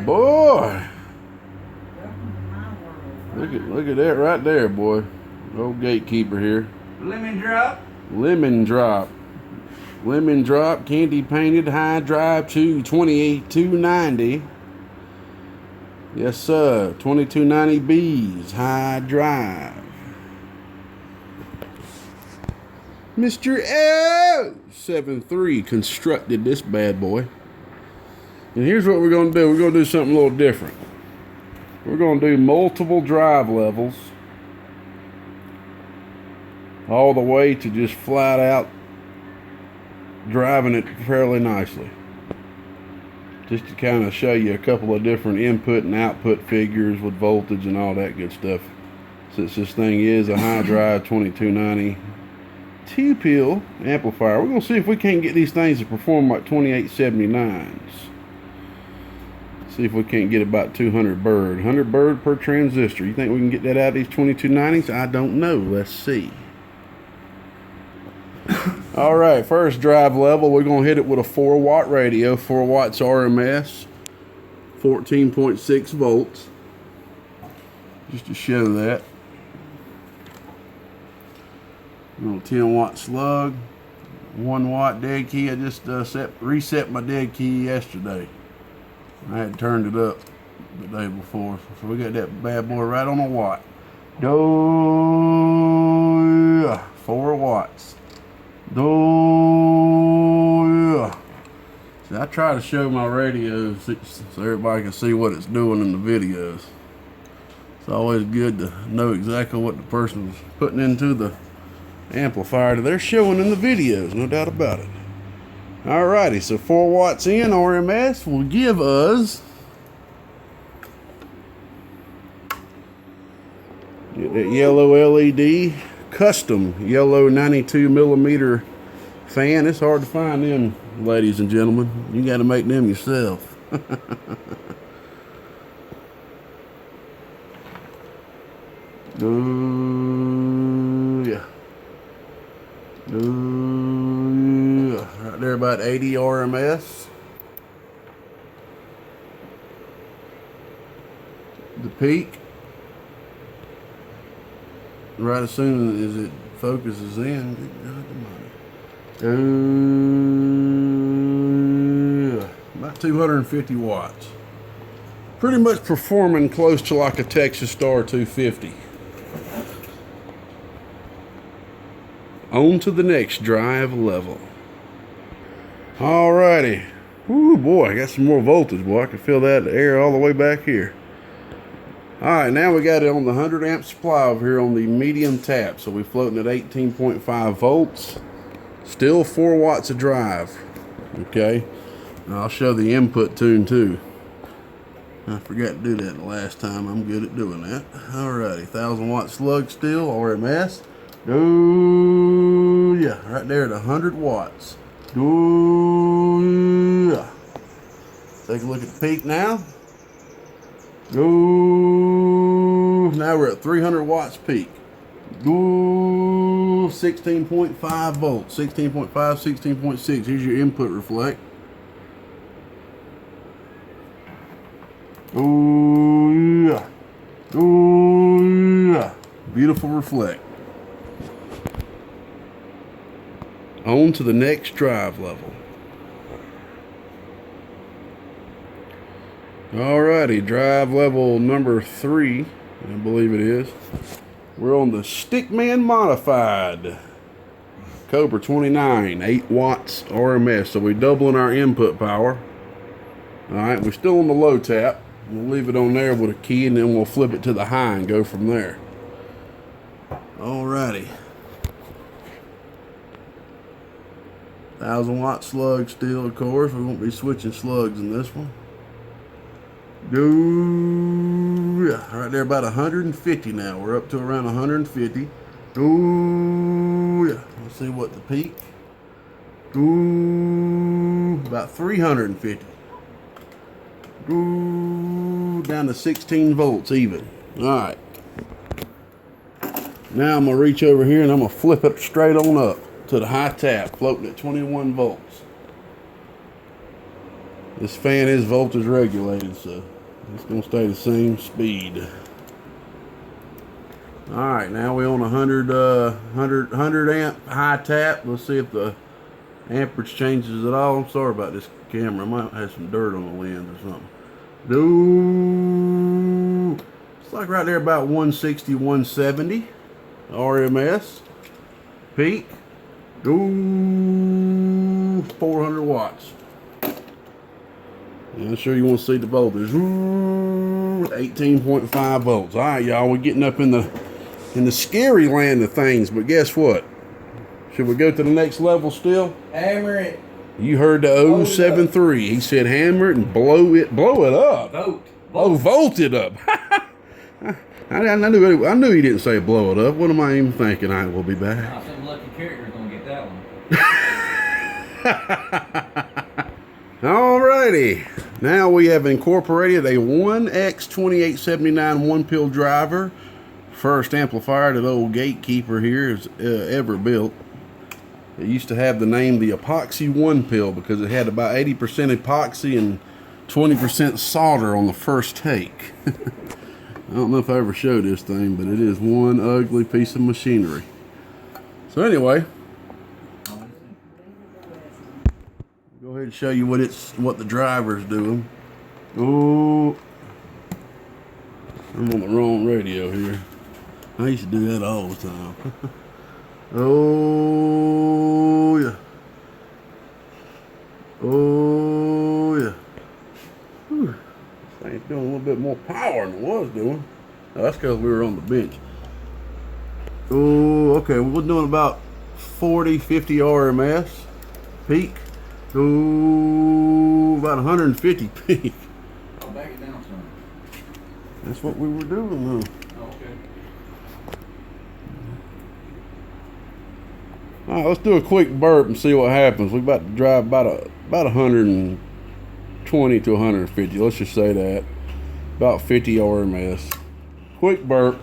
boy. Look at that right there, boy. Old gatekeeper here. Lemon drop. Lemon drop. Lemon drop, candy painted, high drive to 28290. Yes, sir. 2290Bs, high drive. Mr. L73 constructed this bad boy. And here's what we're going to do. We're going to do something a little different. We're going to do multiple drive levels all the way to just flat out driving it fairly nicely. Just to kind of show you a couple of different input and output figures with voltage and all that good stuff. Since this thing is a high drive 2290 2-pill amplifier, we're going to see if we can't get these things to perform like 2879s. See if we can't get about 200 bird. 100 bird per transistor. You think we can get that out of these 2290s? I don't know. Let's see. Alright, first drive level, we're going to hit it with a 4-watt radio. 4 watts RMS. 14.6 volts. Just to show that. A little 10-watt slug. 1-watt dead key. I just reset my dead key yesterday. I had turned it up the day before. So we got that bad boy right on a watt. 4 watts. See, I try to show my radios so everybody can see what it's doing in the videos. It's always good to know exactly what the person's putting into the amplifier that they're showing in the videos, no doubt about it. Alrighty, so 4 watts in RMS will give us, get that yellow LED, custom yellow 92 millimeter fan. It's hard to find them, ladies and gentlemen. You got to make them yourself. Oh yeah. Oh yeah. Right there, about 80 RMS. The peak. Right as soon as it focuses in, about 250 watts. Pretty much performing close to like a Texas Star 250. On to the next drive level. Alrighty. Ooh boy, I got some more voltage, boy. I can feel that air all the way back here. Alright, now we got it on the 100 amp supply over here on the medium tap. So we're floating at 18.5 volts. Still 4 watts of drive. Okay. Now I'll show the input tune too. I forgot to do that the last time. I'm good at doing that. Alrighty, 1000 watt slug still, RMS. Oh yeah, right there at 100 watts. Oh yeah. Take a look at the peak now. Go. Now we're at 300 watts peak. Go. 16.5 volts. 16.5, 16.6. Here's your input reflect. Oh yeah. Oh yeah. Beautiful reflect. On to the next drive level. Alrighty, drive level number 3, I believe it is. We're on the Stickman Modified Cobra 29, 8 watts RMS. So we're doubling our input power. Alright, we're still on the low tap. We'll leave it on there with a key and then we'll flip it to the high and go from there. Alrighty. 1000 watt slug still, of course. We won't be switching slugs in this one. Go, yeah, right there about 150 now. We're up to around 150. Go, yeah. Let's see what the peak. Go, about 350. Go, down to 16 volts even. All right. Now I'm gonna reach over here and I'm gonna flip it straight on up to the high tap, floating at 21 volts. This fan is voltage regulated, so It's going to stay the same speed. Alright, now we're on 100 amp high tap. Let's see if the amperage changes at all. I'm sorry about this camera. I might have some dirt on the lens or something. It's like right there about 160, 170 RMS. Peak. 400 watts. And I'm sure you want to see the voltage. 18.5 volts. All right, y'all, we're getting up in the scary land of things, but guess what? Should we go to the next level still? Hammer it. You heard the 073. He said hammer it and blow it up. Vote. Oh, volt it up. I knew he didn't say blow it up. What am I even thinking? I will be back. Nah, some lucky character's gonna get that one. Alrighty. Now we have incorporated a 1X2879 one-pill driver. First amplifier that old gatekeeper here has ever built. It used to have the name the Epoxy One Pill because it had about 80% epoxy and 20% solder on the first take. I don't know if I ever showed this thing, but it is one ugly piece of machinery. So anyway, go ahead and show you what the driver's doing. Oh, I'm on the wrong radio here. I used to do that all the time. Oh yeah. Oh yeah. Whew. This thing's doing a little bit more power than it was doing. Oh, that's because we were on the bench. Oh, okay. We're doing about 40, 50 RMS peak. Oh, about 150 peak. I'll back it down some. That's what we were doing though. All right, let's do a quick burp and see what happens. We're about to drive about 120 to 150. Let's just say that. About 50 RMS. Quick burp.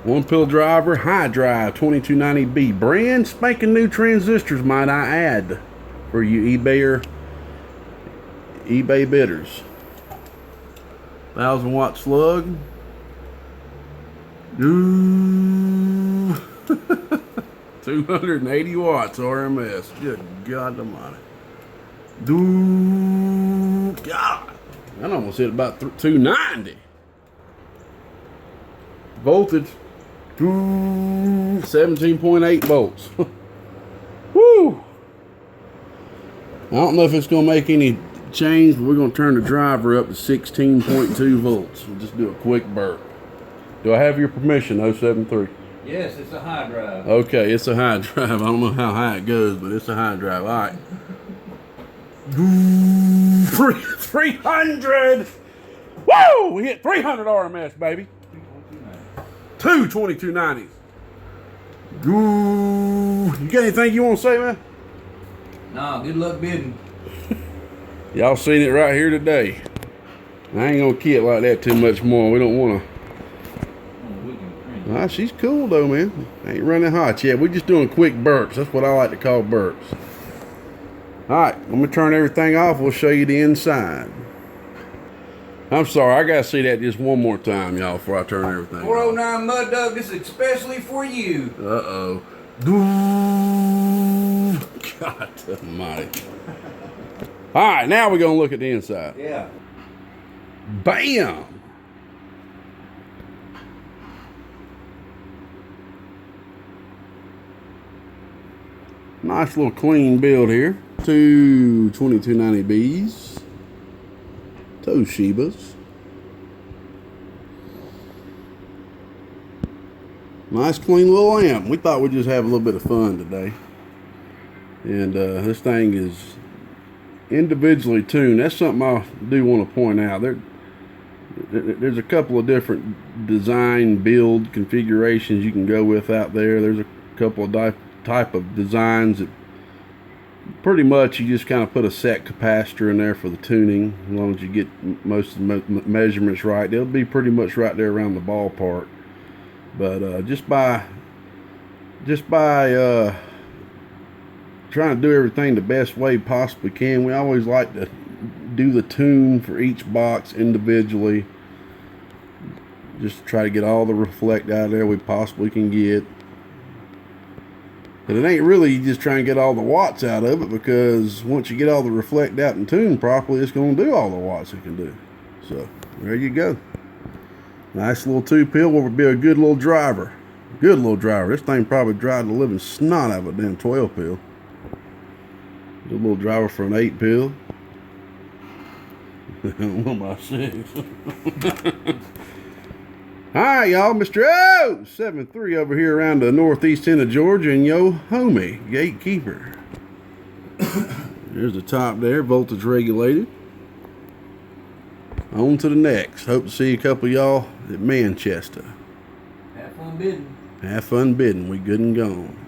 One pill driver, high drive, 2290B. Brand spanking new transistors, might I add, for you eBay bidders. 1000 watt slug. 280 watts RMS. Good God almighty. God. That almost hit about 290. Voltage. 17.8 volts. Woo! I don't know if it's going to make any change, but we're going to turn the driver up to 16.2 volts. We'll just do a quick burp. Do I have your permission, 073? Yes, it's a high drive. Okay, it's a high drive. I don't know how high it goes, but it's a high drive. All right. 300! Woo! We hit 300 RMS, baby. 2290s. You got anything you want to say, man? Nah, good luck bidding. Y'all seen it right here today. I ain't gonna kid like that too much more. We don't want to. She's cool though, man. Ain't running hot yet. We're just doing quick burps. That's what I like to call burps. Alright, I'm gonna turn everything off. We'll show you the inside. I'm sorry, I gotta see that just one more time, y'all, before I turn everything 409 off. Mud Dog, this is especially for you. Uh-oh. God almighty. Alright, now we're gonna look at the inside. Yeah. Bam! Nice little clean build here. Two 2290Bs. Toshibas. Nice clean little amp. We thought we'd just have a little bit of fun today. And this thing is individually tuned. That's something I do want to point out. There's a couple of different design build configurations you can go with out there. There's a couple of type of designs that pretty much you just kind of put a set capacitor in there for the tuning. As long as you get most of the measurements right, they'll be pretty much right there around the ballpark. But just by trying to do everything the best way possibly can, we always like to redo the tune for each box individually, just to try to get all the reflect out of there we possibly can get. But it ain't really just trying to get all the watts out of it, because once you get all the reflect out and tune properly, it's going to do all the watts it can do. So there you go. Nice little 2-pill will be a good little driver. Good little driver. This thing probably drive the living snot out of a damn 12-pill. Good little driver for an 8-pill. I don't know about 6. Hi, y'all. Mr. O 73 over here around the northeast end of Georgia, and yo homie, gatekeeper. There's the top there, voltage regulated. On to the next. Hope to see a couple of y'all at Manchester. Have fun bidding. Have fun bidding. We good and gone.